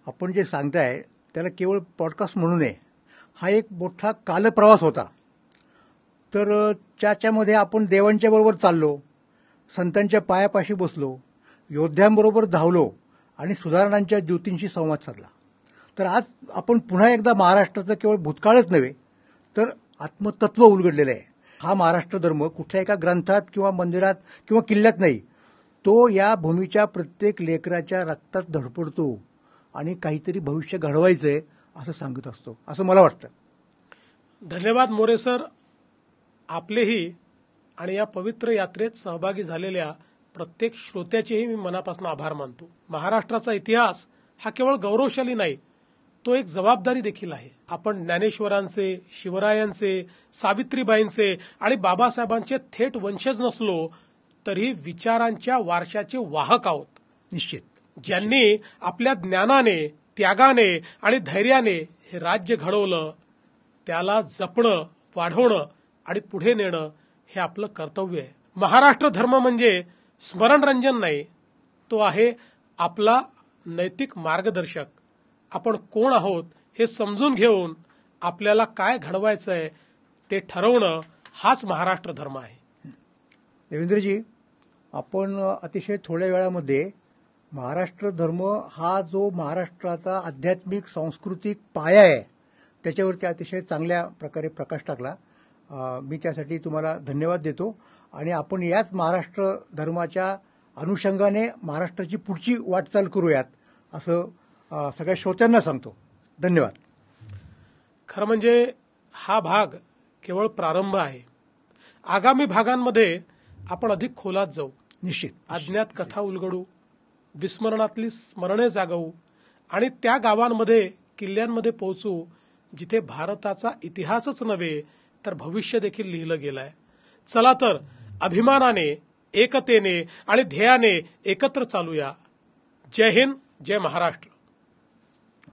आपण जे सांगताय त्याला केवळ पॉडकास्ट म्हणू नये. हा एक मोठा कालप्रवास होता. तर त्याच्यामध्ये आपण देवांच्या बरोबर चाललो, संतांच्या पायापाशी बसलो, योद्ध्यांबरोबर धावलो आणि सुधारणांच्या ज्योतींशी संवाद साधला. तर आज आपण पुन्हा एकदा महाराष्ट्राचं केवळ भूतकाळच नव्हे तर आत्मतत्व उलगडलेलं आहे. हा महाराष्ट्र धर्म कुठल्या एका ग्रंथात किंवा मंदिरात किंवा किल्ल्यात नाही, तो या भूमीच्या प्रत्येक लेकराच्या रक्तात धडपडतो आणि काहीतरी भविष्य घडवायचंय असं सांगत असतो, असं मला वाटतं. धन्यवाद मोरे सर. आपलेही आणि या पवित्र यात्रेत सहभागी झालेल्या प्रत्येक श्रोत्याचेही मी मनापासून आभार मानतो. महाराष्ट्राचा इतिहास हा केवळ गौरवशाली नाही, तो एक जबाबदारी देखील आहे. आपण ज्ञानेश्वरांचे, शिवरायांचे, सावित्रीबाईंचे आणि बाबासाहेबांचे थेट वंशज नसलो तरी विचारांच्या वारशाचे वाहक आहोत. निश्चित. ज्यांनी आपल्या ज्ञानाने, त्यागाने आणि धैर्याने हे राज्य घडवलं, त्याला जपणं, वाढवणं आणि पुढे नेणं हे आपलं कर्तव्य आहे. महाराष्ट्र धर्म म्हणजे स्मरणरंजन नाही, तो आहे आपला नैतिक मार्गदर्शक. आपण कोण आहोत हे समजून घेऊन आपल्याला काय घडवायचं आहे ते ठरवणं हाच महाराष्ट्र धर्म आहे. देवेंद्रजी, आपण अतिशय थोड्या वेळामध्ये महाराष्ट्र धर्म हा जो महाराष्ट्राचा आध्यात्मिक सांस्कृतिक पाया आहे त्याच्यावरती अतिशय चांगल्या प्रकारे प्रकाश टाकला. मी त्यासाठी तुम्हाला धन्यवाद देतो आणि आपण याच महाराष्ट्र धर्माच्या अनुषंगाने महाराष्ट्राची पुढची वाटचाल करूयात असं सगळ्या श्रोत्यांना सांगतो. धन्यवाद. खरं म्हणजे हा भाग केवळ प्रारंभ आहे. आगामी भागांमध्ये आपण अधिक खोलात जाऊ, निश्चित अज्ञात कथा उलगडू, विस्मरणातली स्मरणे जागवू आणि त्या गावांमध्ये, किल्ल्यांमध्ये पोहोचू जिथे भारताचा इतिहासच नव्हे तर भविष्य देखील लिहिलं गेलंय. चला तर अभिमानाने, एकतेने आणि ध्येयाने एकत्र चालूया. जय हिंद, जय महाराष्ट्र.